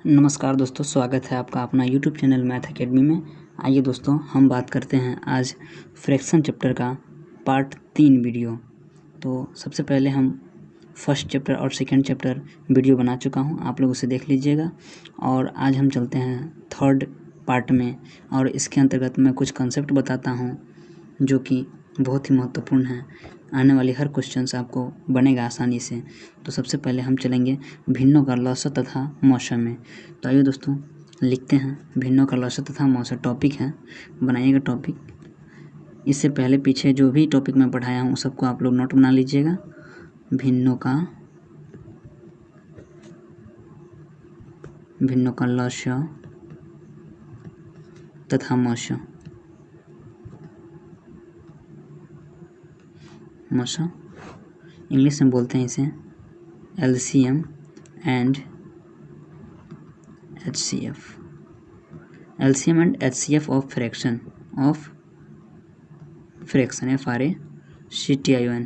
नमस्कार दोस्तों, स्वागत है आपका अपना यूट्यूब चैनल मैथ एकेडमी में। आइए दोस्तों, हम बात करते हैं आज फ्रैक्शन चैप्टर का पार्ट 3 वीडियो। तो सबसे पहले हम फर्स्ट चैप्टर और सेकंड चैप्टर वीडियो बना चुका हूं, आप लोग उसे देख लीजिएगा। और आज हम चलते हैं थर्ड पार्ट में, और इसके अंतर्गत मैं कुछ कंसेप्ट बताता हूं जो कि बहुत ही महत्वपूर्ण है। आने वाली हर क्वेश्चन से आपको बनेगा आसानी से। तो सबसे पहले हम चलेंगे भिन्नों का लॉस तथा मौसम में। तो आइए दोस्तों, लिखते हैं भिन्नों का लॉस तथा मौसम टॉपिक है, बनाइएगा टॉपिक। इससे पहले पीछे जो भी टॉपिक मैं पढ़ाया हूँ सबको आप लोग नोट बना लीजिएगा। भिन्नों का लॉस तथा मौसम इंग्लिश में बोलते हैं इसे LCM and HCF। LCM and HCF of fraction FRACTION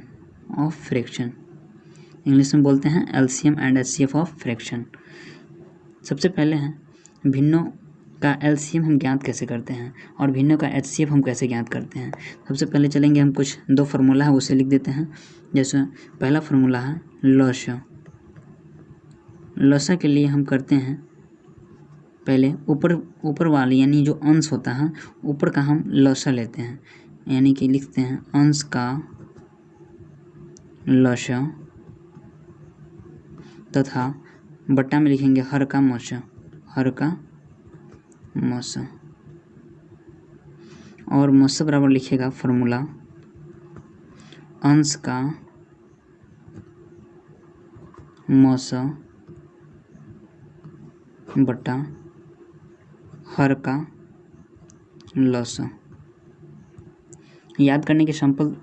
of fraction. English में बोलते हैं LCM and HCF of fraction. सबसे पहले है भिन्नों का LCM हम ज्ञात कैसे करते हैं और भिन्नों का HCF हम कैसे ज्ञात करते हैं। सबसे पहले चलेंगे, हम कुछ दो फार्मूला है उसे लिख देते हैं। जैसे पहला फार्मूला है लॉसा के लिए हम करते हैं पहले ऊपर वाली यानी जो अंश होता है ऊपर का हम लॉसा लेते हैं, यानी कि लिखते हैं अंश का लॉसा तथा बट्टा में लिखेंगे हर का मौसा और मौसा बराबर लिखेगा फार्मूला अंश का मौसा बटा हर का लॉसा। याद करने की सिंपल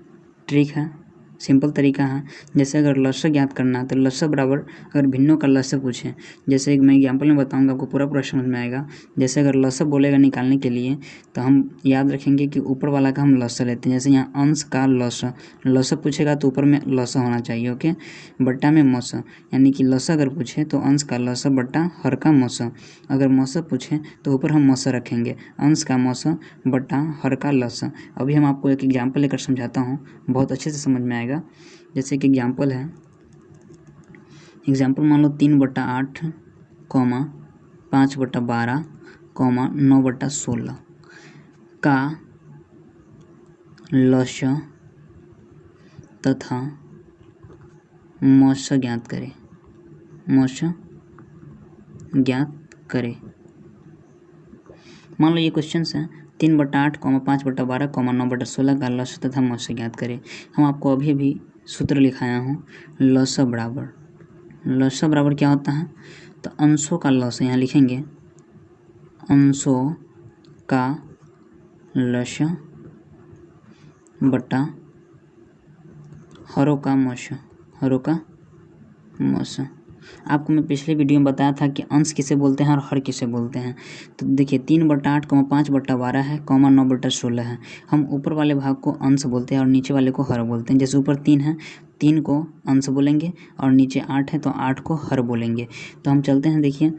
तरीका है। जैसे अगर लॉसा ज्ञात करना है तो लॉसा बराबर अगर भिन्नों का लॉसा पूछे, जैसे मैं एग्जांपल में बताऊंगा, आपको पूरा समझ में आएगा। जैसे अगर लॉसा बोलेगा निकालने के लिए तो हम याद रखेंगे कि ऊपर वाला का हम लॉसा लेते हैं। जैसे यहाँ अंश का लॉसा पूछेगा तो ऊपर में लॉसा होना चाहिए, ओके। बट्टा में मौसा, यानी कि लॉसा अगर पूछे तो अंश का लॉसा बट्टा हर का मौसा। अगर मौसा पूछे तो ऊपर हम मौसा रखेंगे, अंश का मौसा बट्टा हर का लॉसा। अभी हम आपको एक एग्जाम्पल लेकर समझाता हूँ, बहुत अच्छे से समझ में आएगा। जैसे कि एग्जाम्पल मान लो 3/8, 5/12, 9/16 का लॉसा तथा मौसा ज्ञात करें। मान लो ये क्वेश्चन है 3/8, 5/12, 9/16 का लॉसा तथा मौसा ज्ञात करें। हम आपको अभी सूत्र लिखाया हूँ, लॉसा बराबर क्या होता है, तो अंशों का लॉसा, यहाँ लिखेंगे अंशों का लॉसा बटा हरों का मौसा। आपको मैं पिछले वीडियो में बताया था कि अंश किसे बोलते हैं और हर किसे बोलते हैं। तो देखिए 3/8, 5/12 है, 9/16 है। हम ऊपर वाले भाग को अंश बोलते हैं और नीचे वाले को हर बोलते हैं। जैसे ऊपर 3 है, 3 को अंश बोलेंगे और नीचे 8 है तो 8 को हर बोलेंगे। तो हम चलते हैं, देखिए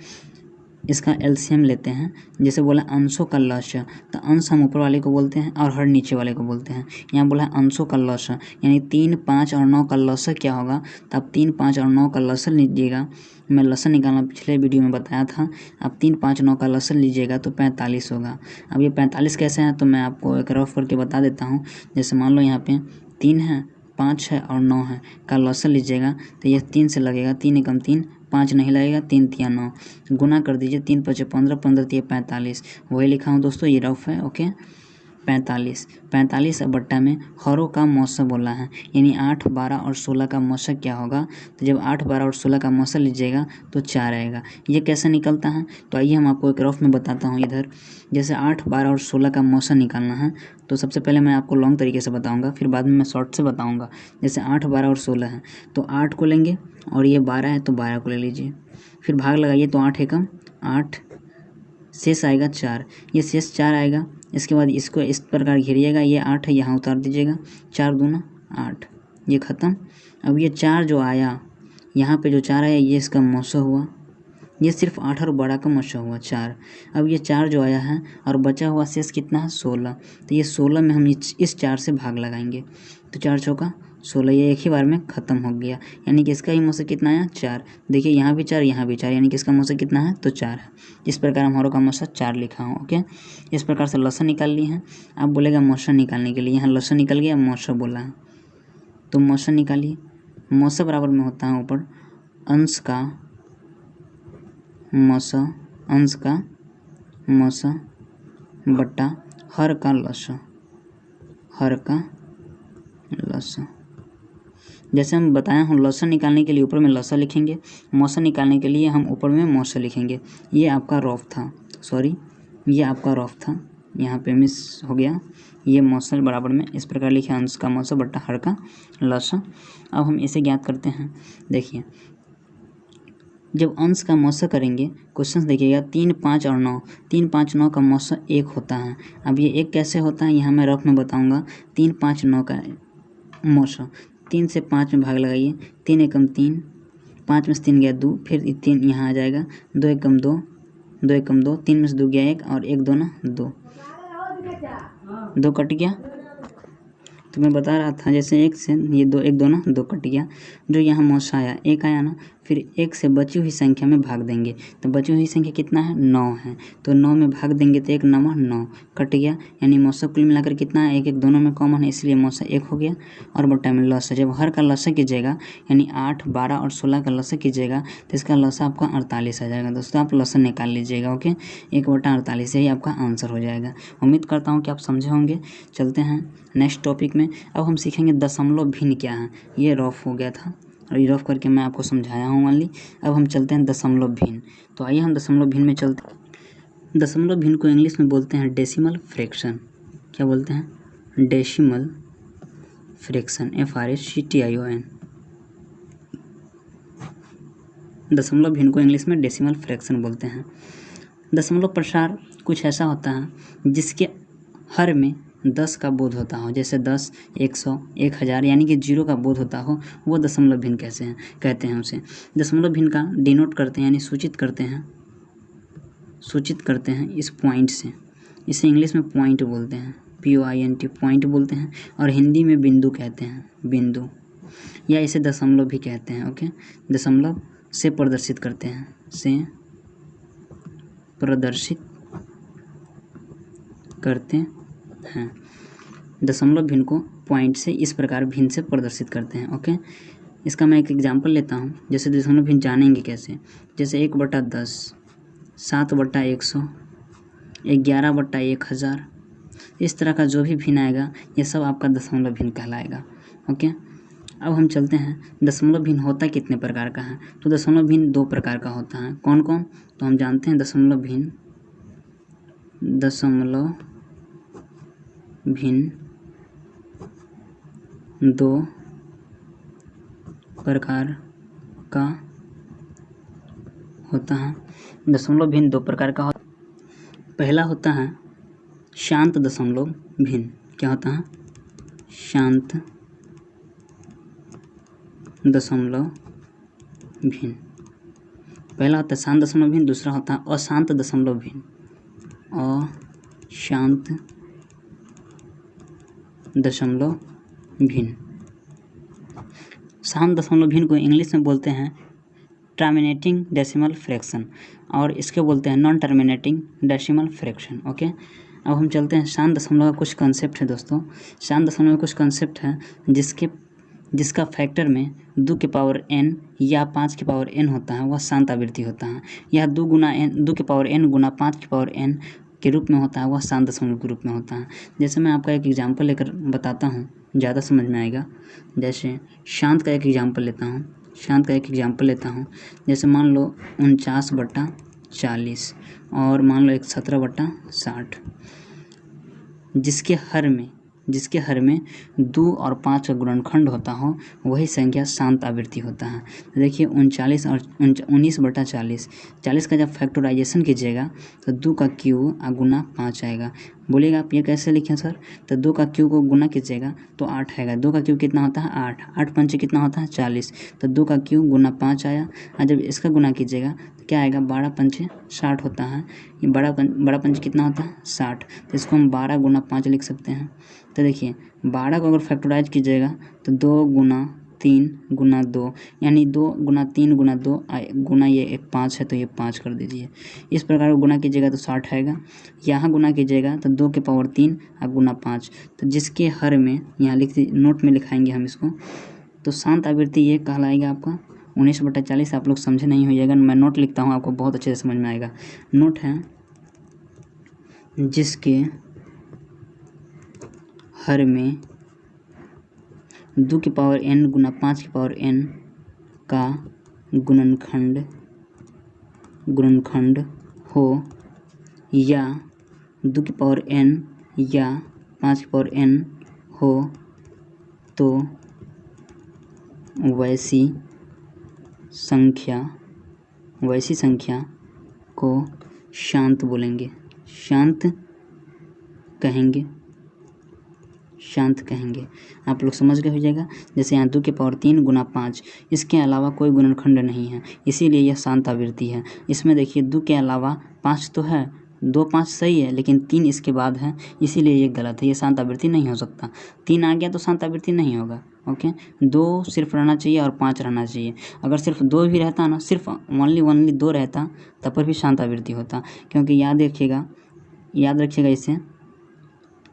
इसका LCM लेते हैं। जैसे बोला अंशों का लॉसा, तो अंश हम ऊपर वाले को बोलते हैं और हर नीचे वाले को बोलते हैं। यहाँ बोला अंशों का लॉसा, यानी 3, 5 और 9 का लॉसा क्या होगा, तो आप 3, 5 और 9 का लॉसा लीजिएगा। मैं लॉसा निकालना पिछले वीडियो में बताया था। आप 3, 5, 9 का लॉसा लीजिएगा तो 45 होगा। अब ये 45 कैसे है तो मैं आपको एक रफ करके बता देता हूँ। जैसे मान लो यहाँ पे 3 है, 5 है और 9 है का लॉसा लीजिएगा तो ये 3 से लगेगा, 3 एकम 3, 5 नहीं लगेगा, 3 तिया 9, गुना कर दीजिए, 3 पचे 15, 15 तिया 45। वही लिखा हूँ दोस्तों, ये रफ है, ओके। 45 बट्टा में हरों का मौसा बोला है, यानी 8, 12 और 16 का मौसा क्या होगा। तो जब 8, 12 और 16 का मौसा लीजिएगा तो 4 आएगा। ये कैसे निकलता है तो आइए हम आपको एक रफ में बताता हूँ। इधर जैसे 8, 12 और 16 का मौसा निकालना है तो सबसे पहले मैं आपको लॉन्ग तरीके से बताऊँगा, फिर बाद में मैं शॉर्ट से बताऊँगा। जैसे 8, 12 और 16 है तो 8 को लेंगे और ये 12 है तो 12 को ले लीजिए, फिर भाग लगाइए तो 8 एकम 8, शेष आएगा 4, ये शेष 4 आएगा। इसके बाद इसको इस प्रकार घेरिएगा, ये 8 है यहाँ उतार दीजिएगा, 4 दूना 8, ये ख़त्म। अब ये 4 जो आया यहाँ पे जो 4 आया ये इसका मौसा हुआ, ये सिर्फ 8 और बड़ा का मौसा हुआ 4। अब ये 4 जो आया है और बचा हुआ शेष कितना है 16। तो ये 16 में हम इस 4 से भाग लगाएंगे, तो 4 चौका 16, ये एक ही बार में ख़त्म हो गया। यानी कि इसका ही मौसा कितना आया 4। देखिए यहाँ भी 4 यहाँ भी 4, यानी कि इसका मौसा कितना है तो 4 है। इस प्रकार हम हरों का मौसा 4 लिखा हूँ। ओके, इस प्रकार से लसन निकाल ली है। आप बोलेगा मौसा निकालने के लिए, यहाँ लसन निकल गया, मौसा बोला है तो मौसा निकालिए। मौसा बराबर में होता है ऊपर अंश का मौसा, अंश का मौसा बट्टा हर का लसा, हर का लसा। जैसे हम बताया हूँ, लसा निकालने के लिए ऊपर में लसा लिखेंगे, मौसा निकालने के लिए हम ऊपर में मौसा लिखेंगे। ये आपका रफ था, सॉरी ये आपका रफ था, यहाँ पे मिस हो गया। ये मौसा बराबर में इस प्रकार लिखे अंश का मौसा बट्टा हर का लसा। अब हम इसे ज्ञात करते हैं। देखिए जब अंश का मौसा करेंगे, क्वेश्चन देखिएगा 3, 5 और 9, 3, 5, 9 का मौसा 1 होता है। अब ये 1 कैसे होता है यहाँ मैं रफ में बताऊँगा। 3, 5, 9 का मौसा, 3 से 5 में भाग लगाइए, 3 एकम 3, 5 में से 3 गया 2, फिर 3 यहाँ आ जाएगा, 2 एकम 2, 2 एकम 2, 3 में से 2 गया 1 और 1 2 ना 2, 2 कट गया। तो मैं बता रहा था जैसे 1 से ये 2, 1 2 ना 2 कट गया। जो यहाँ मौसा आया 1 आया ना, फिर 1 से बची हुई संख्या में भाग देंगे, तो बची हुई संख्या कितना है 9 है, तो 9 में भाग देंगे तो 1 9 9 कट गया। यानी मौसा कुल मिलाकर कितना है 1 1 दोनों में कॉमन है, इसलिए मौसा 1 हो गया। और बट्टा में लसा, जब हर का लसा कीजिएगा यानी 8, 12 और 16 का लसा कीजिएगा तो इसका लसा आपका 48 आ जाएगा। दोस्तों आप लसा निकाल लीजिएगा। ओके, 1/48 यही आपका आंसर हो जाएगा। उम्मीद करता हूँ कि आप समझे होंगे। चलते हैं नेक्स्ट टॉपिक में। अब हम सीखेंगे दशमलव भिन्न क्या है। ये रफ हो गया था और ये रफ करके मैं आपको समझाया हूँ ओनली। अब हम चलते हैं दशमलव भिन्न। तो आइए हम दशमलव भिन्न में चलते हैं। दशमलव भिन्न को इंग्लिश में बोलते हैं डेसिमल फ्रैक्शन। क्या बोलते हैं? Decimal fraction, FRACTION। दशमलव भिन्न को इंग्लिश में डेसिमल फ्रैक्शन बोलते हैं। दशमलव प्रसार कुछ ऐसा होता है जिसके हर में 10 का बोध होता हो, जैसे 10, 100, 1000 यानी कि 0 का बोध होता हो, वो दशमलव भिन्न कैसे हैं कहते हैं उसे। दशमलव भिन्न का डिनोट करते हैं यानी सूचित करते हैं इस पॉइंट से। इसे इंग्लिश में पॉइंट बोलते हैं, POINT पॉइंट बोलते हैं, और हिंदी में बिंदु कहते हैं, बिंदु, या इसे दशमलव भी कहते हैं। ओके, दशमलव से प्रदर्शित करते हैं, से प्रदर्शित करते हैं। दशमलव भिन्न को पॉइंट से इस प्रकार भिन्न से प्रदर्शित करते हैं। ओके, इसका मैं एक एग्जांपल लेता हूँ। जैसे दशमलव भिन्न जानेंगे कैसे, जैसे 1/10, 7/100, 11/1000, इस तरह का जो भी भिन्न आएगा ये सब आपका दशमलव भिन्न कहलाएगा। ओके, अब हम चलते हैं दशमलव भिन्न होता कितने प्रकार का है। तो दशमलव भिन्न 2 प्रकार का होता है। कौन कौन? तो हम जानते हैं दशमलव भिन्न 2 प्रकार का होता है। दशमलव भिन्न 2 प्रकार का होता है। पहला होता है शांत दशमलव भिन्न। क्या होता है? शांत दशमलव भिन्न। पहला होता है शांत दशमलव भिन्न, दूसरा होता है अशांत दशमलव भिन्न, अशांत दशमलव भिन्न। शांत दशमलव भिन्न को इंग्लिश में बोलते हैं टर्मिनेटिंग डेसिमल फ्रैक्शन, और इसके बोलते हैं non terminating decimal fraction. Okay, अब हम चलते हैं शांत दशमलव का कुछ कंसेप्ट है दोस्तों। शांत दशमलव में कुछ कंसेप्ट है जिसका फैक्टर में 2 के पावर n या 5 के पावर n होता है, वह शांत आवृत्ति होता है। यह 2 के पावर n गुना 5 के पावर n के रूप में होता है, वह शांत दशमलव के रूप में होता है। जैसे मैं आपका एक एग्जांपल लेकर बताता हूँ, ज़्यादा समझ में आएगा। जैसे शांत का एक एग्जांपल लेता हूँ। जैसे मान लो 49/40 और मान लो 17/60, जिसके हर में 2 और 5 का गुणनखंड होता हो, वही संख्या शांत आवृत्ति होता है। देखिए 39 और 19/40, 40 का जब फैक्टराइजेशन कीजिएगा तो 2 का क्यूब गुना 5 आएगा, बोलिएगा आप ये कैसे लिखें सर? तो 2 का क्यूब को गुना कीजिएगा तो 8 आएगा। 2 का क्यूब कितना होता है? 8। 8 पंचे कितना होता है? 40। तो 2 का क्यूब गुना 5 आया। और जब इसका गुना कीजिएगा तो क्या आएगा? 12 पंचे 60 होता है। ये बड़ा पंच कितना होता है? 60। तो इसको हम 12 गुना 5 लिख सकते हैं। तो देखिए 12 को अगर फैक्टराइज कीजिएगा तो 2 गुना 3 गुना 2 यानी 2 गुना 3 गुना 2 गुना ये एक 5 है तो ये 5 कर दीजिए। इस प्रकार गुना कीजिएगा तो 60 आएगा। यहाँ गुना कीजिएगा तो 2 के पावर 3 और गुना 5। तो जिसके हर में यहाँ नोट में लिखाएंगे हम इसको। तो शांत आवृत्ति ये कहलाएगा आपका 19/40। आप लोग समझे नहीं होइएगा, मैं नोट लिखता हूँ, आपको बहुत अच्छे से समझ में आएगा। नोट है जिसके हर में 2 की पावर n गुना 5 की पावर n का गुणनखंड हो या 2 की पावर n या 5 की पावर n हो तो वैसी संख्या को शांत बोलेंगे, शांत कहेंगे। आप लोग समझ गए हो जाएगा। जैसे यहाँ 2 की पावर 3 गुना 5, इसके अलावा कोई गुणनखंड नहीं है, इसीलिए यह शांत आवृत्ति है। इसमें देखिए 2 के अलावा 5 तो है, 2 5 सही है, लेकिन 3 इसके बाद है, इसीलिए ये गलत है, ये शांत आवृत्ति नहीं हो सकता। 3 आ गया तो शांत आवृत्ति नहीं होगा। ओके, 2 सिर्फ रहना चाहिए और 5 रहना चाहिए। अगर सिर्फ 2 भी रहता ना, सिर्फ ओनली 2 रहता तब पर भी शांत आवृत्ति होता, क्योंकि याद रखिएगा इसे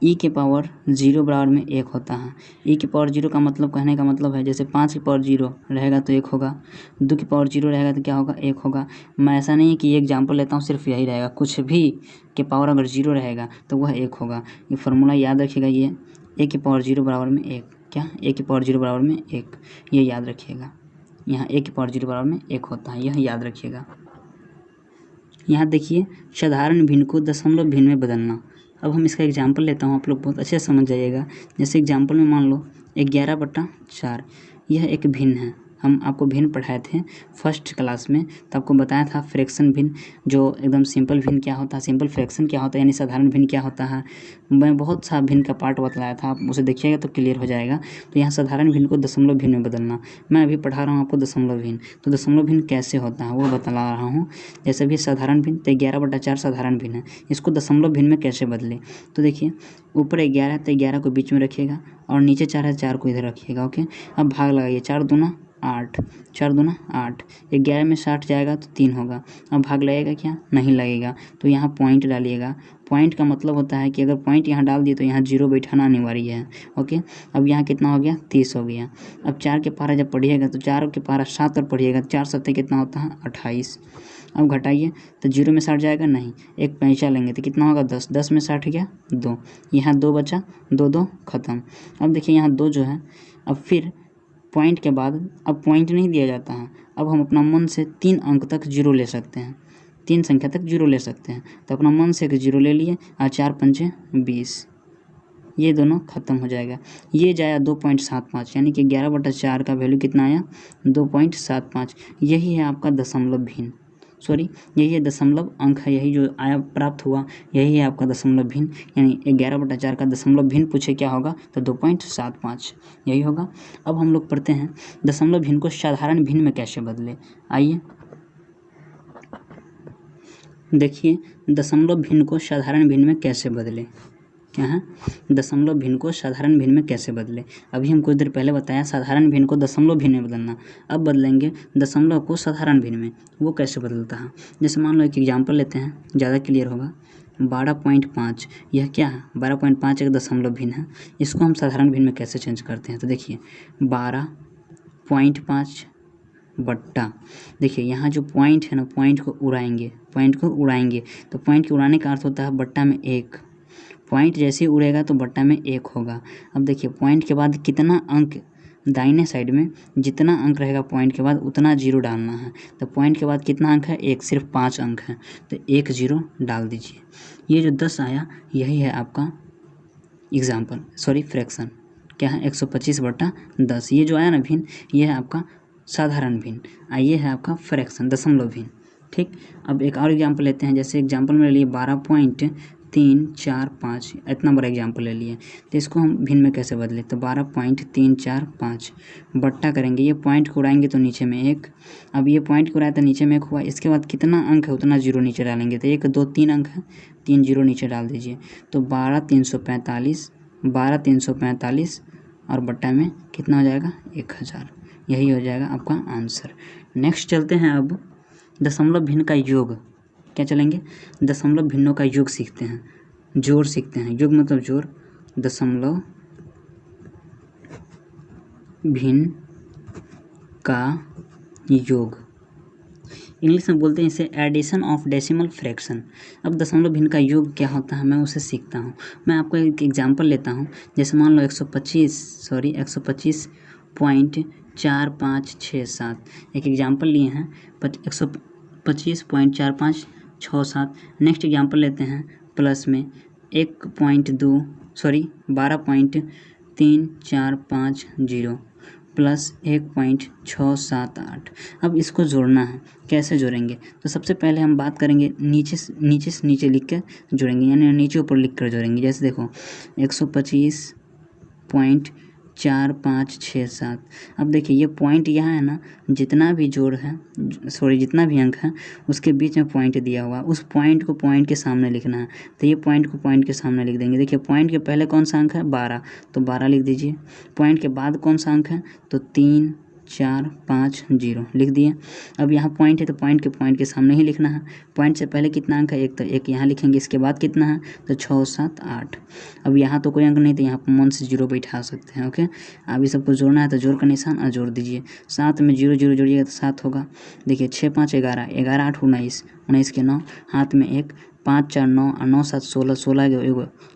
e के पावर 0 बराबर में 1 होता है। e की पावर 0 का मतलब, कहने का मतलब है जैसे 5 की पावर 0 रहेगा तो 1 होगा, 2 की पावर 0 रहेगा तो क्या होगा? 1 होगा। मैं ऐसा नहीं है कि ये एग्जाम्पल लेता हूँ सिर्फ यही रहेगा, कुछ भी के पावर अगर 0 रहेगा तो वह 1 होगा। ये फार्मूला याद रखिएगा, ये a की पावर 0 बराबर में 1, क्या a की पावर 0 बराबर में 1, ये याद रखिएगा। यहाँ a की पावर 0 बराबर में 1 होता है, यह याद रखिएगा। यहाँ देखिए साधारण भिन्न को दशमलव भिन्न में बदलना। अब हम इसका एग्जाम्पल लेता हूँ, आप लोग बहुत अच्छे से समझ जाइएगा। जैसे एग्जाम्पल में मान लो 11/4, यह एक भिन्न है। हम आपको भिन्न पढ़ाए थे फर्स्ट क्लास में, तो आपको बताया था फ्रैक्शन भिन्न, जो एकदम सिंपल भिन्न क्या होता है, सिंपल फ्रैक्शन क्या होता है, यानी साधारण भिन्न क्या होता है। मैं बहुत सा भिन्न का पार्ट बतलाया था, आप उसे देखिएगा तो क्लियर हो जाएगा। तो यहाँ साधारण भिन्न को दशमलव भिन्न में बदलना, मैं अभी पढ़ा रहा हूँ आपको दशमलव भिन्न। तो दशमलव भिन्न कैसे होता है वो बतला रहा हूँ। जैसे भी साधारण भिन्न, तो 11/4 साधारण भिन्न है, इसको दशमलव भिन्न में कैसे बदले। तो देखिए ऊपर 11 है तो 11 को बीच में रखिएगा और नीचे 4 है, 4 को इधर रखिएगा। ओके, अब भाग लगाइए, 4 दूना 8, 4 दूना 8, 11 में 60 जाएगा तो 3 होगा। अब भाग लगेगा क्या? नहीं लगेगा। तो यहाँ पॉइंट डालिएगा। पॉइंट का मतलब होता है कि अगर पॉइंट यहाँ डाल दिए तो यहाँ 0 बैठाना अनिवार्य है। ओके, अब यहाँ कितना हो गया? 30 हो गया। अब 4 के पारा जब पढ़िएगा तो 4 के पारा 7 और पढ़िएगा, 4 7 कितना होता है? 28। अब घटाइए तो 0 में 60 जाएगा नहीं, एक पैंचा लेंगे तो कितना होगा? 10, 10 में 60 गया 2, यहाँ 2 बचा, 2 2 खत्म। अब देखिए यहाँ 2 जो है, अब फिर पॉइंट के बाद अब पॉइंट नहीं दिया जाता है, अब हम अपना मन से 3 अंक तक 0 ले सकते हैं, 3 संख्या तक 0 ले सकते हैं। तो अपना मन से एक 0 ले लिए और 4 पंचे 20, ये दोनों खत्म हो जाएगा। ये जाया 2.75, यानी कि 11/4 का वैल्यू कितना आया? 2.75। यही है आपका दशमलव भिन्न, यही है दशमलव अंक है, यही जो आया प्राप्त हुआ यही है आपका दशमलव भिन्न। यानी 11/4 का दशमलव भिन्न पूछे क्या होगा तो 2.75 यही होगा। अब हम लोग पढ़ते हैं दशमलव भिन्न को साधारण भिन्न में कैसे बदले। आइए देखिए दशमलव भिन्न को साधारण भिन्न में कैसे बदले। क्या है? दशमलव भिन्न को साधारण भिन्न में कैसे बदले। अभी हम कुछ देर पहले बताया साधारण भिन्न को दशमलव भिन्न में बदलना, अब बदलेंगे दशमलव को साधारण भिन्न में। वो कैसे बदलता है? जैसे मान लो एक एग्जाम्पल लेते हैं, ज़्यादा क्लियर होगा। 12.5, यह क्या है? 12.5 एक दशमलव भिन्न है, इसको हम साधारण भिन्न में कैसे चेंज करते हैं। तो देखिए 12.5 बट्टा, देखिए यहाँ जो पॉइंट है ना, पॉइंट को उड़ाएंगे तो पॉइंट के उड़ाने का अर्थ होता है बट्टा में 1। पॉइंट जैसे ही उड़ेगा तो बट्टा में 1 होगा। अब देखिए पॉइंट के बाद कितना अंक, दाहिने साइड में जितना अंक रहेगा पॉइंट के बाद उतना 0 डालना है। तो पॉइंट के बाद कितना अंक है? 1, सिर्फ 5 अंक है तो 1 0 डाल दीजिए। ये जो 10 आया यही है आपका फ्रैक्शन। क्या है? 125/10। ये जो आया ना भिन्न, ये है आपका साधारण भिन्न, ये है आपका फ्रैक्शन दशमलव भिन्न। ठीक, अब एक और एग्जाम्पल लेते हैं। जैसे एग्जाम्पल में ले लिए 12.345 इतना बड़ा एग्जाम्पल ले लिए। तो इसको हम भिन्न में कैसे बदलें, तो 12.345 बट्टा करेंगे, ये पॉइंट को उड़ाएंगे तो नीचे में 1, अब ये पॉइंट को उड़ाया तो नीचे में 1 हुआ, इसके बाद कितना अंक है उतना जीरो नीचे डालेंगे, तो 1 2 3 अंक है, 3 जीरो नीचे डाल दीजिए, तो 12,345 और बट्टा में कितना हो जाएगा 1000, यही हो जाएगा आपका आंसर। नेक्स्ट चलते हैं अब दशमलव भिन्न का योग। क्या चलेंगे, दशमलव भिन्नों का योग सीखते हैं, जोड़ सीखते हैं। योग मतलब जोड़, दशमलव भिन्न का योग, इंग्लिश में बोलते हैं इसे एडिशन ऑफ डेसिमल फ्रैक्शन। अब दशमलव भिन्न का योग क्या होता है मैं उसे सीखता हूँ। मैं आपको एक एग्जांपल लेता हूँ, जैसे मान लो 125.4567 एक एग्जांपल लिए हैं, 125.4567। नेक्स्ट एग्जांपल लेते हैं प्लस में 12.3450 प्लस 1.678। अब इसको जोड़ना है, कैसे जोड़ेंगे, तो सबसे पहले हम बात करेंगे नीचे से नीचे लिख कर जोड़ेंगे, यानी नीचे ऊपर लिख कर जोड़ेंगे। जैसे देखो 125.4567। अब देखिए ये पॉइंट यहाँ है ना, जितना भी जोड़ है जितना भी अंक है उसके बीच में पॉइंट दिया हुआ, उस पॉइंट को पॉइंट के सामने लिखना है। तो ये पॉइंट को पॉइंट के सामने लिख देंगे। देखिए पॉइंट के पहले कौन सा अंक है 12, तो 12 लिख दीजिए। पॉइंट के बाद कौन सा अंक है, तो 3450 लिख दिए। अब यहाँ पॉइंट है तो पॉइंट के सामने ही लिखना है। पॉइंट से पहले कितना अंक है 1, तो 1 यहाँ लिखेंगे, इसके बाद कितना है तो 6 7 8। अब यहाँ तो कोई अंक नहीं, तो यहाँ पर मन से 0 बैठा सकते हैं। ओके, अब इस सबको जोड़ना है तो जोड़ का निशान और जोड़ दीजिए। 7 में 0 0 जोड़िएगा तो 7 होगा। देखिए 6 5 11, 11 8 19, 19 के 9, हाथ में 1, 5 4 9 और 9 7 16, 16 के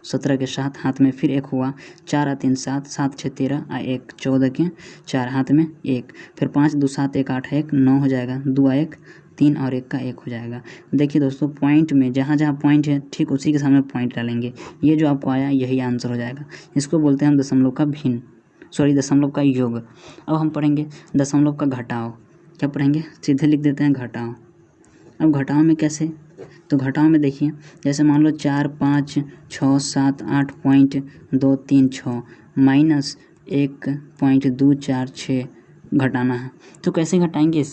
17 के 7, हाथ में फिर 1 हुआ, 4 और 3 7, 7 6 13 और 1 14 के 4, हाथ में 1, फिर 5 2 7 1 8 1 9 हो जाएगा, 2 1 3 और 1 का 1 हो जाएगा। देखिए दोस्तों पॉइंट में जहाँ जहाँ पॉइंट है ठीक उसी के सामने पॉइंट डालेंगे, ये जो आपको आया यही आंसर हो जाएगा। इसको बोलते हैं हम दशमलव का योग। अब हम पढ़ेंगे दशमलव का घटाव। क्या पढ़ेंगे, सीधे लिख देते हैं घटाव। अब घटाव में कैसे, तो घटाव में देखिए जैसे मान लो 4 5 6 7 8.236 माइनस 1.246 घटाना है। तो कैसे घटाएंगे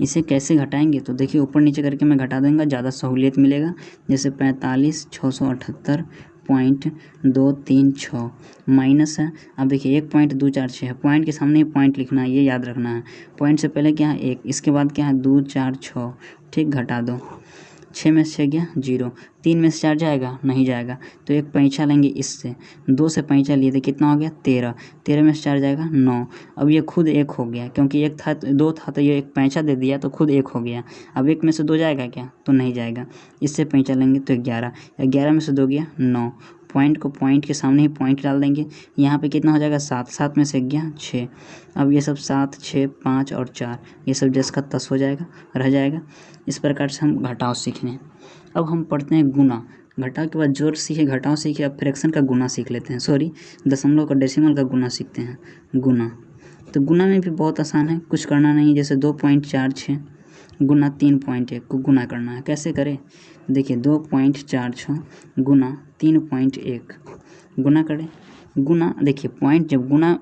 इसे कैसे घटाएंगे, तो देखिए ऊपर नीचे करके मैं घटा दूंगा, ज़्यादा सहूलियत मिलेगा। जैसे 45,678.236 माइनस है, अब देखिए 1.246 है, पॉइंट के सामने ही पॉइंट लिखना है, ये याद रखना है। पॉइंट से पहले क्या है 1, इसके बाद क्या है 2 4 6, ठीक, घटा दो। 6 में से 6 गया 0, 3 में से 4 जाएगा नहीं जाएगा, तो एक पैंचा लेंगे इससे, 2 से पैंचा लिए तो कितना हो गया 13, 13 में से 4 जाएगा 9। अब ये खुद 1 हो गया, क्योंकि 1 था 2 था तो ये एक पैंचा दे दिया तो खुद 1 हो गया। अब 1 में से 2 जाएगा क्या, तो नहीं जाएगा, इससे पैंचा लेंगे तो 11, 11 में से 2 गया 9। पॉइंट को पॉइंट के सामने ही पॉइंट डाल देंगे, यहाँ पे कितना हो जाएगा 7, 7 में से गया 6। अब ये सब 7 6 5 और 4 ये सब जस का तस हो जाएगा, रह जाएगा। इस प्रकार से हम घटाव सीखने। अब हम पढ़ते हैं गुना। घटाव के बाद जोड़ सीखे, घटाव सीखे, अब फ्रैक्शन का गुना सीख लेते हैं, दशमलव का डेसिमल का गुना सीखते हैं। गुना, तो गुना में भी बहुत आसान है, कुछ करना नहीं। जैसे 2.46 गुना 3.1 को गुना करना है, कैसे करें, देखिए 2.46 गुना 3.1 गुना करें। गुना देखिए पॉइंट जब गुना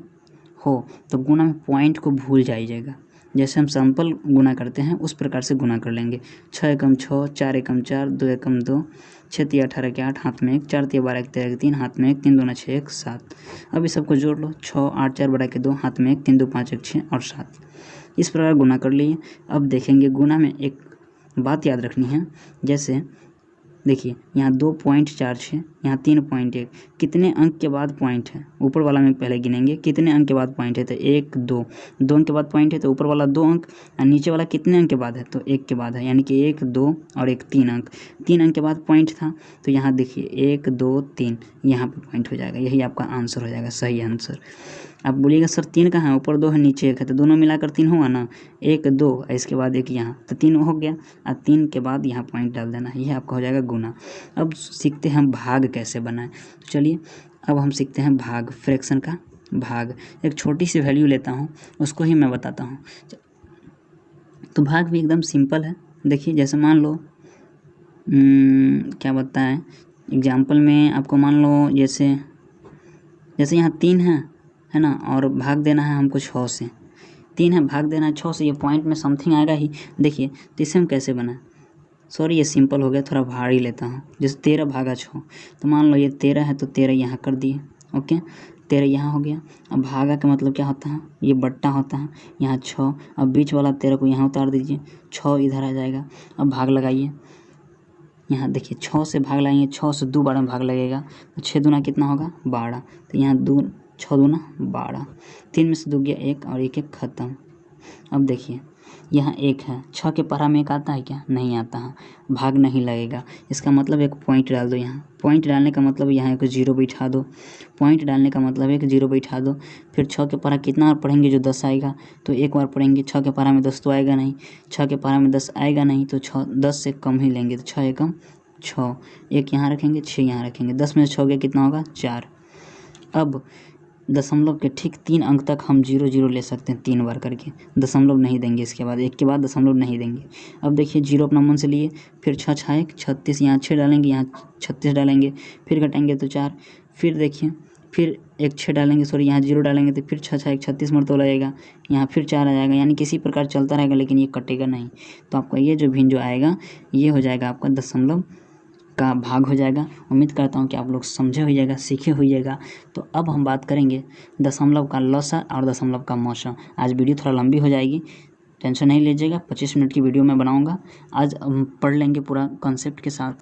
हो तो गुना में पॉइंट को भूल जाइएगा, जैसे हम सिंपल गुना करते हैं उस प्रकार से गुना कर लेंगे। 6 एकम 6, 4 एकम 4, 2 एकम 2, 6 तिया 18 के 8, हाथ में 1, 4 तिया 12 के 13 के 3, हाथ में 1, 3 दूना 6 1 7। अब इस सबको जोड़ लो, 6 8 4 बड़ा के 2, हाथ में 1, 3 2 5 1 6 और 7। इस प्रकार गुना कर लिए। अब देखेंगे गुना में एक बात याद रखनी है, जैसे देखिए यहाँ 2.46, यहाँ 3.1, कितने अंक के बाद पॉइंट है, ऊपर वाला में पहले गिनेंगे कितने अंक के बाद पॉइंट है, तो 1 2, 2 अंक के बाद पॉइंट है तो ऊपर वाला 2 अंक, और नीचे वाला कितने अंक के बाद है, तो 1 के बाद है, यानी कि 1 2 और 1 3 अंक, 3 अंक के बाद पॉइंट था, तो यहाँ देखिए 1 2 3 यहाँ पे पॉइंट हो जाएगा, यही आपका आंसर हो जाएगा, सही आंसर। आप बोलिएगा सर 3 कहाँ है, ऊपर 2 है नीचे 1 है, तो दोनों मिलाकर 3 होगा ना, 1 2 इसके बाद 1 यहाँ, तो 3 हो गया, और 3 के बाद यहाँ पॉइंट डाल देना, यह आपका हो जाएगा गुना। अब सीखते हैं भाग कैसे बनाएं, तो चलिए अब हम सीखते हैं भाग, फ्रैक्शन का भाग। एक छोटी सी वैल्यू लेता हूँ उसको ही मैं बताता हूँ। तो भाग भी एकदम सिंपल है। देखिए जैसे मान लो क्या बताएं एग्जाम्पल में आपको, मान लो जैसे यहाँ 3 है ना, और भाग देना है हमको 6 से। 3 है, भाग देना है 6 से, ये पॉइंट में समथिंग आएगा ही। देखिए तो इसे हम कैसे बनाएं, सॉरी ये सिंपल हो गया, थोड़ा भारी लेता हूँ। जैसे 13 भागा 6, तो मान लो ये 13 है तो 13 यहाँ कर दिए, ओके 13 यहाँ हो गया। अब भागा का मतलब क्या होता है, ये बट्टा होता है, यहाँ 6, अब बीच वाला 13 को यहाँ उतार दीजिए, 6 इधर आ जाएगा। अब भाग लगाइए, यहाँ देखिए 6 से भाग लगाएंगे, 6 से 2 बार में भाग लगेगा तो 6 दूना कितना होगा 12, तो यहाँ 6 दूना 12, 3 में से 2 गया 1 और 1 1 खत्म। अब देखिए यहाँ 1 है, 6 के पढ़ा में 1 आता है क्या, नहीं आता है, भाग नहीं लगेगा। इसका मतलब एक पॉइंट डाल दो, यहाँ पॉइंट डालने का मतलब यहाँ एक 0 बैठा दो, पॉइंट डालने का मतलब एक 0 बैठा दो। फिर 6 के पढ़ा कितना बार पढ़ेंगे, जो 10 आएगा तो एक बार पढ़ेंगे। 6 के पढ़ा में 10 तो आएगा नहीं, 6 के पढ़ा में 10 आएगा नहीं, तो 10 से कम ही लेंगे, तो 6 एकम 6, 1 यहाँ रखेंगे, 6 यहाँ रखेंगे, 10 में से 6 गया कितना होगा 4। अब दशमलव के ठीक 3 अंक तक हम 0 0 ले सकते हैं 3 बार करके, दशमलव नहीं देंगे, इसके बाद एक के बाद दशमलव नहीं देंगे। अब देखिए 0 अपना मन से लिए, फिर 6 6 1 36, यहाँ 6 डालेंगे, यहाँ 36 डालेंगे, फिर घटाएंगे तो 4, फिर देखिए फिर एक 6 डालेंगे, सॉरी यहाँ 0 डालेंगे तो फिर 6 6 1 36 मरतबा लगेगा, यहाँ फिर 4 आ जाएगा, यानी किसी प्रकार चलता रहेगा लेकिन ये कटेगा नहीं। तो आपका ये जो भिन्न जो आएगा ये हो जाएगा आपका दशमलव का भाग हो जाएगा। उम्मीद करता हूँ कि आप लोग समझे होइएगा, सीखे होइएगा। तो अब हम बात करेंगे दशमलव का लसा और दशमलव का मौसा। आज वीडियो थोड़ा लंबी हो जाएगी, टेंशन नहीं लीजिएगा, 25 मिनट की वीडियो मैं बनाऊंगा। आज हम पढ़ लेंगे पूरा कॉन्सेप्ट के साथ।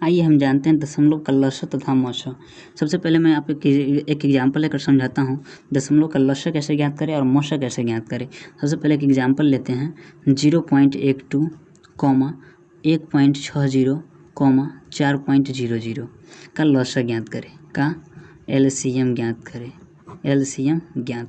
आइए हम जानते हैं दशमलव का लसा तथा मौसा। सबसे पहले मैं आपको एक एग्जाम्पल लेकर समझाता हूँ दशमलव का लसा कैसे ज्ञात करें और मौसा कैसे ज्ञात करें। सबसे पहले एक एग्जाम्पल लेते हैं 0.12, 1.60, 4.00 का लसा ज्ञात करें, का एलसीएम ज्ञात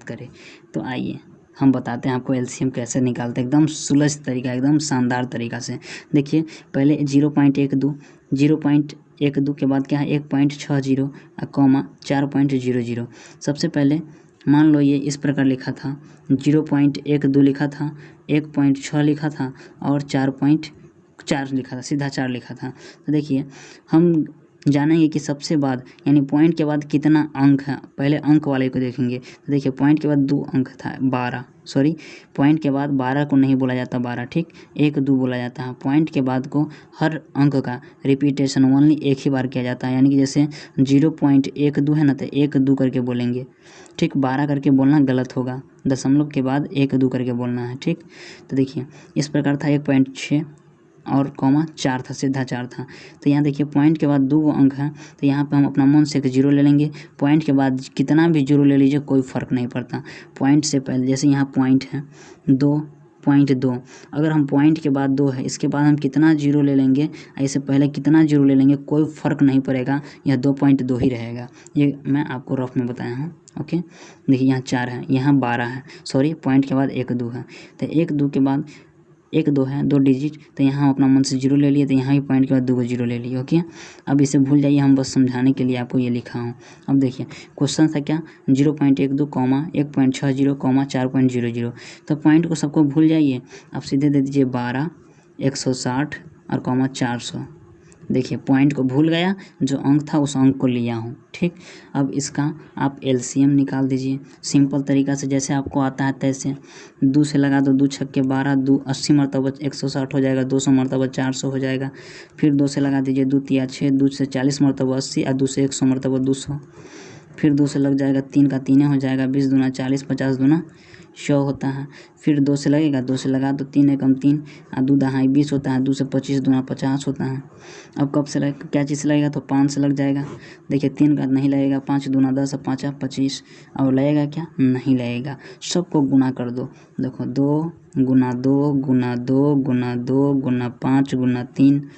करें। तो आइए हम बताते हैं आपको एलसीएम कैसे निकालते हैं, एकदम सुलझ तरीका, एकदम शानदार तरीका से। देखिए पहले 0.12 के बाद क्या है 1.60 कॉमा 4.00। सबसे पहले मान लो ये इस प्रकार लिखा था, 0.12 लिखा था, 1.6 लिखा था और 4.4 लिखा था, सीधा 4 लिखा था। तो देखिए हम जानेंगे कि सबसे बाद यानी पॉइंट के बाद कितना अंक है, पहले अंक वाले को देखेंगे। तो देखिए पॉइंट के बाद 2 अंक था 12, सॉरी पॉइंट के बाद 12 को नहीं बोला जाता 12, ठीक 1 2 बोला जाता है। पॉइंट के बाद को हर अंक का रिपीटेशन ओनली एक ही बार किया जाता है, यानी कि जैसे 0.12 है ना तो 1 2 करके बोलेंगे, ठीक 12 करके बोलना गलत होगा, दशमलव के बाद 1 2 करके बोलना है, ठीक। तो देखिए इस प्रकार था 1.6 और कॉमा 4 था, सीधा 4 था। तो यहाँ देखिए पॉइंट के बाद 2 अंक है, तो यहाँ पे हम अपना मन से एक 0 ले लेंगे। पॉइंट के बाद कितना भी 0 ले लीजिए कोई फ़र्क नहीं पड़ता। पॉइंट से पहले जैसे यहाँ पॉइंट है 2.2, अगर हम पॉइंट के बाद 2 है, इसके बाद हम कितना 0 ले लेंगे, ऐसे पहले कितना 0 ले लेंगे कोई फ़र्क नहीं पड़ेगा, यह 2.2 ही रहेगा। ये मैं आपको रफ में बताया हूँ, ओके। देखिए यहाँ 4 है, यहाँ 12 है, सॉरी पॉइंट के बाद 1 2 है, तो 1 2 के बाद 1 2 है 2 डिजिट, तो यहाँ हम अपना मन से 0 ले लिए, तो यहाँ भी पॉइंट के बाद 2 को 0 ले लिए, ओके। अब इसे भूल जाइए, हम बस समझाने के लिए आपको ये लिखा हूँ। अब देखिए क्वेश्चन था क्या 0.12 कॉमा 1.60 कॉमा 4.00, तो पॉइंट को सबको भूल जाइए, आप सीधे दे दीजिए 12 160 और कॉमा 400। देखिए पॉइंट को भूल गया, जो अंक था उस अंक को लिया हूँ, ठीक। अब इसका आप एलसीएम निकाल दीजिए सिंपल तरीका से, जैसे आपको आता है तैसे। 2 से लगा दो, 2 छक्के 12, 2 80 मरतबा 160 हो जाएगा, 200 मरतबा 400 हो जाएगा। फिर 2 से लगा दीजिए, 2 तिया 6, 2 से 40 मरतबा 80 और 2 से 100 मरतबा 200। फिर 2 से लग जाएगा, 3 का 3 हो जाएगा, 20 दूना 40, 50 दूना 100 होता है। फिर 2 से लगेगा, 2 से लगा दो, 3 एकम 3 और 2 दहाई 20 होता है, 2 से 25 दूना 50 होता है। अब कब से लगे, क्या चीज़ से लगेगा, तो 5 से लग जाएगा। देखिए 3 का नहीं लगेगा, 5 दूना 10 और 5 25, और लगेगा क्या, नहीं लगेगा। सबको गुना कर दो, देखो 2 गुना 2 गुना 2 गुना 2 गुना 5 गुना 3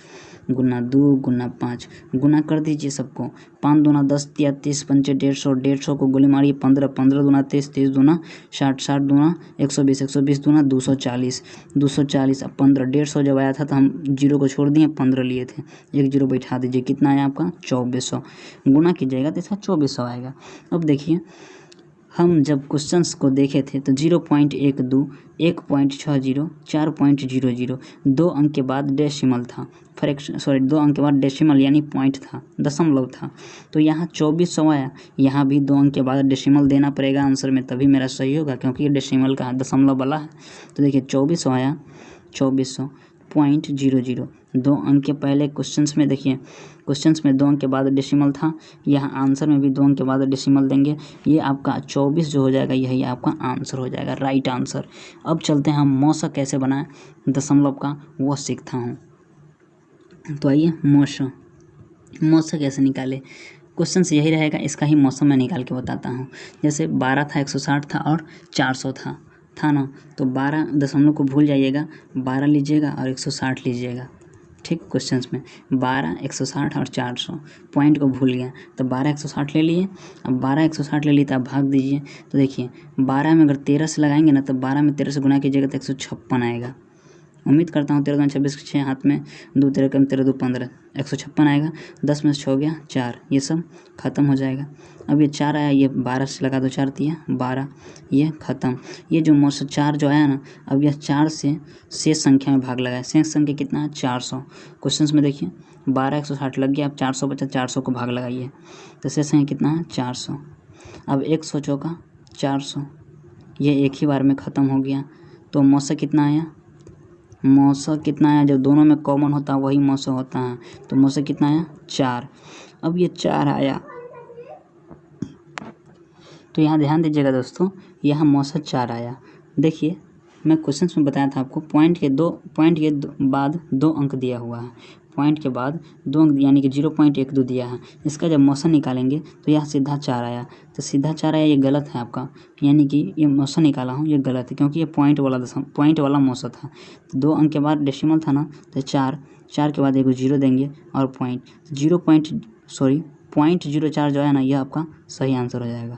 गुना 2 गुना 5, गुना कर दीजिए सबको। 5 दूना 10, 30 पंचे 150, 150 को गोली मारिए 15, 15 दूना 30, 30 दूना 60, 60 दूना 120, 120 दूना 240, 240 अब 15, 150 जब आया था तो हम 0 को छोड़ दिए, 15 लिए थे, एक 0 बैठा दीजिए, कितना आया आपका 2400, गुना कीजिएगा तो इसका 2400 आएगा। अब देखिए हम जब क्वेश्चंस को देखे थे तो 0.12, 1.60, 4.00 2 अंक के बाद डेसिमल था, 2 अंक के बाद डेसिमल यानी पॉइंट था, दशमलव था। तो यहाँ 2400 आया, यहाँ भी 2 अंक के बाद डेसिमल देना पड़ेगा आंसर में, तभी मेरा सही होगा, क्योंकि ये डेसिमल का दशमलव वाला है। तो देखिए 2400 आया, 2400.00 2 अंक के पहले क्वेश्चंस में, देखिए क्वेश्चंस में 2 अंक के बाद डेसिमल था, यहाँ आंसर में भी 2 अंक के बाद डेसिमल देंगे, ये आपका 24 जो हो जाएगा यही आपका आंसर हो जाएगा, राइट आंसर। अब चलते हैं हम मौसा कैसे बनाएं दशमलव का, वो सीखता हूँ। तो आइए मौसा कैसे निकाले, क्वेश्चन से यही रहेगा, इसका ही मौसम मैं निकाल के बताता हूँ। जैसे 12 था, 160 था और 400 था ना, तो 12 दशमलव को भूल जाइएगा, 12 लीजिएगा और 160 लीजिएगा, ठीक। क्वेश्चंस में 12, 160 और 400, पॉइंट को भूल गया तो 12, 160 ले लिए। अब 12, 160 ले लिए तो आप भाग दीजिए, तो देखिए 12 में अगर 13 से लगाएंगे ना, तो 12 में 13 से गुना कीजिएगा तो 156 आएगा। उम्मीद करता हूँ 13 26 के 6 हाथ में 2 13 कम 13 2 15, 156 आएगा। 10 में से 6 हो गया 4, ये सब खत्म हो जाएगा। अब ये 4 आया, ये 12 से लगा दो 4 दिया 12, ये खत्म। ये जो मौसम 4 जो आया ना, अब यह 4 से शेष संख्या में भाग लगाए, शेष संख्या कितना है 400। क्वेश्चन में देखिए 12 160 लग गया, अब 400 बचा, 400 को भाग लगाइए तो शेष संख्या कितना है 400। अब 100 चौका 400, ये एक ही बार में ख़त्म हो गया। तो मौसा कितना आया, मौसा कितना आया, जब दोनों में कॉमन होता है वही मौसा होता है, तो मौसा कितना आया 4। अब ये 4 आया, तो यहाँ ध्यान दीजिएगा दोस्तों, यहाँ मौसा 4 आया। देखिए मैं क्वेश्चन में बताया था आपको, पॉइंट के बाद 2 अंक दिया हुआ है, पॉइंट के बाद 2 अंक यानी कि 0.12 दिया है। इसका जब मौसा निकालेंगे तो यह सीधा 4 आया, तो सीधा 4 आया, ये गलत है आपका, यानी कि ये मौसा निकाला हूँ ये गलत है, क्योंकि ये पॉइंट वाला मौसा था। तो 2 अंक के बाद डेसिमल था ना, तो 4 के बाद एक 0 देंगे और पॉइंट 0.04 जो है ना, यह आपका सही आंसर हो जाएगा।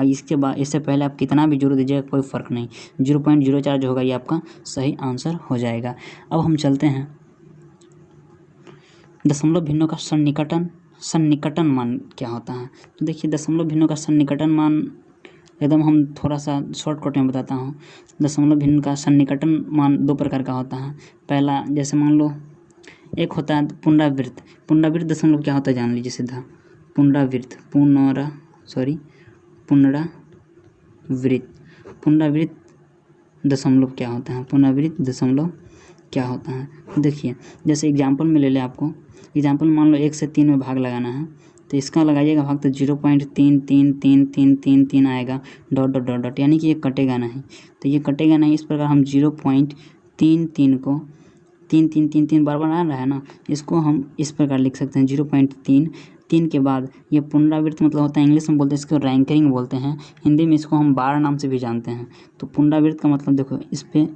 इसके बाद इससे पहले आप कितना भी 0 दीजिएगा कोई फ़र्क नहीं, 0.04 जो होगा ये आपका सही आंसर हो जाएगा। अब हम चलते हैं दशमलव भिन्नों का सन्निकटन मान क्या होता है। तो देखिए दशमलव भिन्नों का सन्निकटन मान एकदम हम थोड़ा सा शॉर्टकट में बताता हूँ। दशमलव भिन्न का सन्निकटन मान 2 प्रकार का होता है। पहला, जैसे मान लो एक होता है पुनरावृत्त दशमलव क्या होता है जान लीजिए सीधा, पुनरावृत्त दशमलव क्या होता है, पुनरावृत्त दशमलव क्या होता है। देखिए जैसे एग्जाम्पल में ले लें, आपको एग्जाम्पल मान लो 1 से 3 में भाग लगाना है, तो इसका लगाइएगा भाग, तो 0.333333 आएगा, डॉट, यानी कि ये कटेगा नहीं, तो ये कटेगा नहीं। इस प्रकार हम 0.33 को 3 बार आ रहा है ना, इसको हम इस प्रकार लिख सकते हैं 0.3 के बाद ये पुनरावृत्त मतलब होता है, इंग्लिश में बोलते हैं इसको रैंकरिंग बोलते हैं, हिंदी में इसको हम बार नाम से भी जानते हैं। तो पुनरावृत्त का मतलब देखो इस पे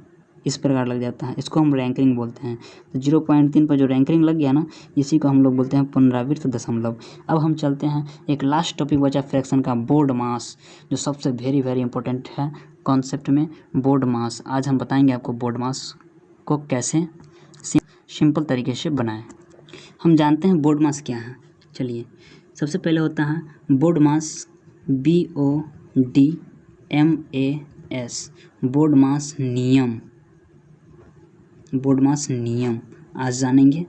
इस प्रकार लग जाता है, इसको हम रैंकरिंग बोलते हैं। तो 0.3 पर जो रैंकरिंग लग गया ना, इसी को हम लोग बोलते हैं पुनरावृत्त दशमलव। अब हम चलते हैं, एक लास्ट टॉपिक बचा फ्रैक्शन का, बोर्ड मास, जो सबसे वेरी इंपॉर्टेंट है कॉन्सेप्ट में, बोर्ड मास। आज हम बताएंगे आपको बोर्ड मास को कैसे सिंपल तरीके से बनाएं। हम जानते हैं बोर्ड मास क्या है, चलिए सबसे पहले होता है बोर्ड मास, BODMAS, बोर्ड मास नियम आज जानेंगे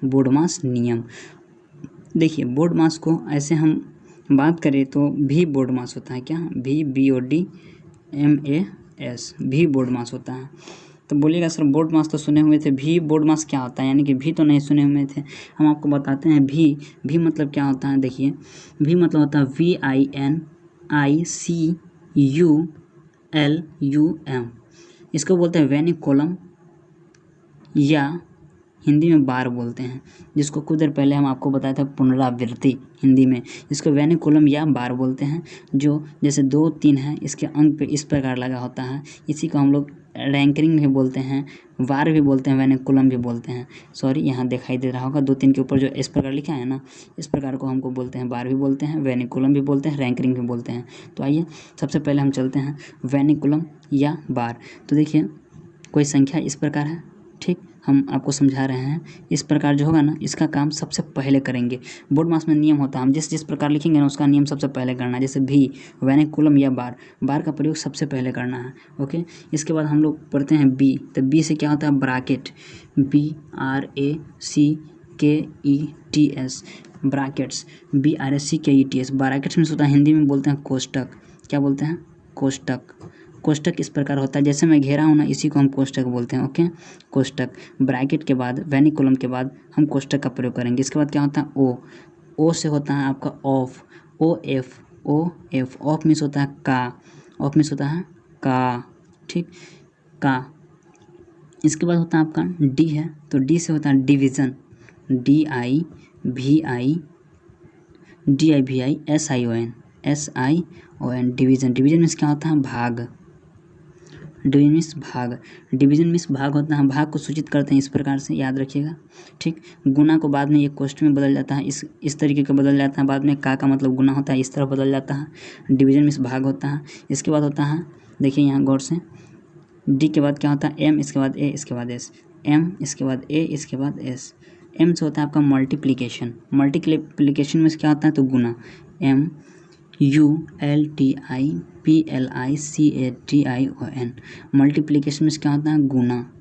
बोर्ड मास नियम। देखिए बोर्ड मास को ऐसे हम बात करें तो भी बोर्ड मास होता है, क्या BODMAS भी बोर्ड मास होता है। तो बोलिएगा सर बोर्ड मास तो सुने हुए थे, भी बोर्ड मास क्या होता है, यानी कि भी तो नहीं सुने हुए थे। हम आपको बताते हैं भी मतलब क्या होता है। देखिए भी मतलब होता है VINICULUM, इसको बोलते हैं वेनिकोलम या हिंदी में बार बोलते हैं, जिसको कुछ देर पहले हम आपको बताया था पुनरावृत्ति हिंदी में, इसको वेनिकोलम या बार बोलते हैं। जो जैसे 2 3 है, इसके अंक पे इस प्रकार लगा होता है, इसी को हम लोग रैंकरिंग भी बोलते हैं, बार भी बोलते हैं, वेनिकोलम भी बोलते हैं। सॉरी यहाँ दिखाई दे रहा होगा 2 3 के ऊपर जो इस प्रकार लिखा है ना, इस प्रकार को हमको बोलते हैं, बार भी बोलते हैं, वेनिकोलम भी बोलते हैं, रैंकरिंग भी बोलते हैं। तो आइए सबसे पहले हम चलते हैं वेनिकोलम या बार। तो देखिए कोई संख्या इस प्रकार है, ठीक, हम आपको समझा रहे हैं। इस प्रकार जो होगा ना, इसका काम सबसे पहले करेंगे। बोर्ड मास में नियम होता है, हम जिस प्रकार लिखेंगे ना उसका नियम सबसे पहले करना है। जैसे भी, वैनिकुलम या बार, बार का प्रयोग सबसे पहले करना है। ओके, इसके बाद हम लोग पढ़ते हैं बी। तो बी से क्या होता है? Bracket, BRACKETS, brackets, BRACKETS। Brackets में होता है, हिंदी में बोलते हैं कोष्टक। क्या बोलते हैं? कोष्टक। कोष्टक इस प्रकार होता है, जैसे मैं घेरा हूँ ना, इसी को हम कोष्टक बोलते हैं। ओके, कोष्टक। ब्रैकेट के बाद, वैनिकुलम के बाद हम कोष्टक का प्रयोग करेंगे। इसके बाद क्या होता है? ओ से होता है आपका ऑफ, OF ऑफ मीन्स होता है का, ऑफ मीन्स होता है का, ठीक, का। इसके बाद होता है आपका डी है, तो डी से होता है division, DIVISION, division. Division means क्या होता है? भाग। डिवीजन मीन्स भाग। डिवीजन मीन्स भाग होता है, भाग को सूचित करते हैं इस प्रकार से, याद रखिएगा, ठीक। गुना को बाद में ये कोष्ट में बदल जाता है, इस तरीके का बदल जाता है। बाद में का मतलब गुना होता है, इस तरह बदल जाता है। डिवीजन मीन्स भाग होता है। इसके बाद होता है, देखिए यहाँ गौर से, डी के बाद क्या होता है? M, इसके बाद A, इसके बाद S, M, इसके बाद A, इसके बाद S। M से होता है आपका मल्टीप्लिकेशन। मल्टीप्लिकेशन में क्या होता है? तो गुना, MULTIPLICATION। मल्टीप्लिकेशन में क्या होता है? गुना।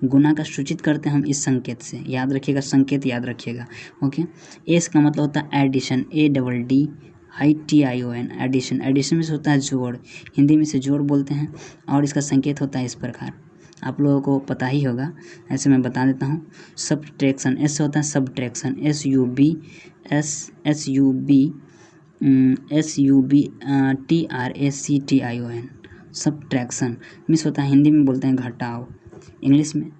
गुना का सूचित करते हैं हम इस संकेत से, याद रखिएगा, संकेत याद रखिएगा। ओके, एस का मतलब होता है एडिशन, ADDITION, एडिशन। एडिशन में होता है जोड़, हिंदी में से जोड़ बोलते हैं, और इसका संकेत होता है इस प्रकार, आप लोगों को पता ही होगा, ऐसे मैं बता देता हूँ। सब्ट्रैक्शन, एस से होता है सब्ट्रैक्शन, SUBTRACTION, सब्ट्रैक्शन मीन्स होता है, हिंदी में बोलते हैं घटाव, इंग्लिश में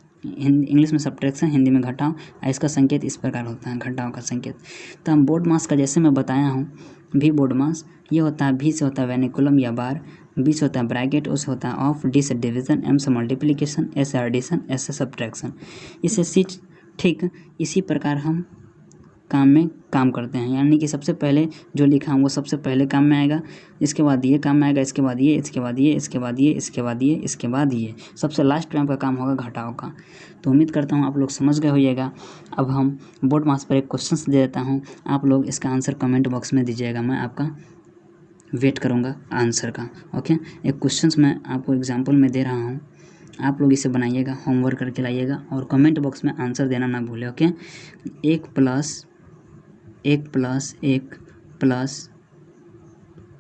सब्ट्रैक्शन, हिंदी में घटाव। इसका संकेत इस प्रकार होता है, घटाव का संकेत। तो हम बोर्ड मास का जैसे मैं बताया हूँ, भी बोर्ड मास ये होता है, भी से होता है वैनिकुलम या बार, बी से होता है ब्रैकेट, ओ से होता है ऑफ, डी से डिवीज़न, एम से मल्टीप्लिकेशन, एस से एडिशन, एस से सब्ट्रैक्शन। इससे सी, ठीक, इसी प्रकार हम काम में काम करते हैं, यानी कि सबसे पहले जो लिखा हूँ वो सबसे पहले काम में आएगा, इसके बाद ये काम में आएगा, इसके बाद ये, इसके बाद ये, इसके बाद ये, इसके बाद ये, इसके बाद ये, सबसे लास्ट में आपका काम होगा घटाव का। तो उम्मीद करता हूँ आप लोग समझ गए होइएगा। अब हम बोर्ड मास पर एक क्वेश्चन दे देता हूँ, आप लोग इसका आंसर कमेंट बॉक्स में दीजिएगा, मैं आपका वेट करूँगा आंसर का। ओके, एक क्वेश्चन मैं आपको एग्जाम्पल में दे रहा हूँ, आप लोग इसे बनाइएगा, होमवर्क करके लाइएगा, और कमेंट बॉक्स में आंसर देना ना भूलें। ओके, 1 + 1 + 1 +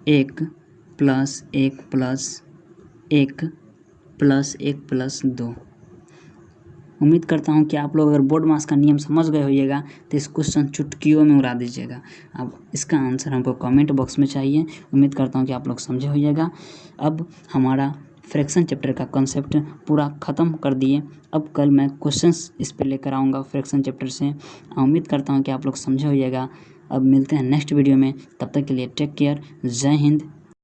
1 + 1 + 1 + 1 + 2। उम्मीद करता हूँ कि आप लोग अगर बोर्ड मास का नियम समझ गए होइएगा तो इस क्वेश्चन चुटकियों में उड़ा दीजिएगा। अब इसका आंसर हमको कमेंट बॉक्स में चाहिए। उम्मीद करता हूँ कि आप लोग समझे होइएगा। अब हमारा फ्रैक्शन चैप्टर का कॉन्सेप्ट पूरा ख़त्म कर दिए। अब कल मैं क्वेश्चंस इस पे लेकर आऊँगा फ्रैक्शन चैप्टर से। उम्मीद करता हूँ कि आप लोग समझे होइएगा। अब मिलते हैं नेक्स्ट वीडियो में, तब तक के लिए टेक केयर, जय हिंद,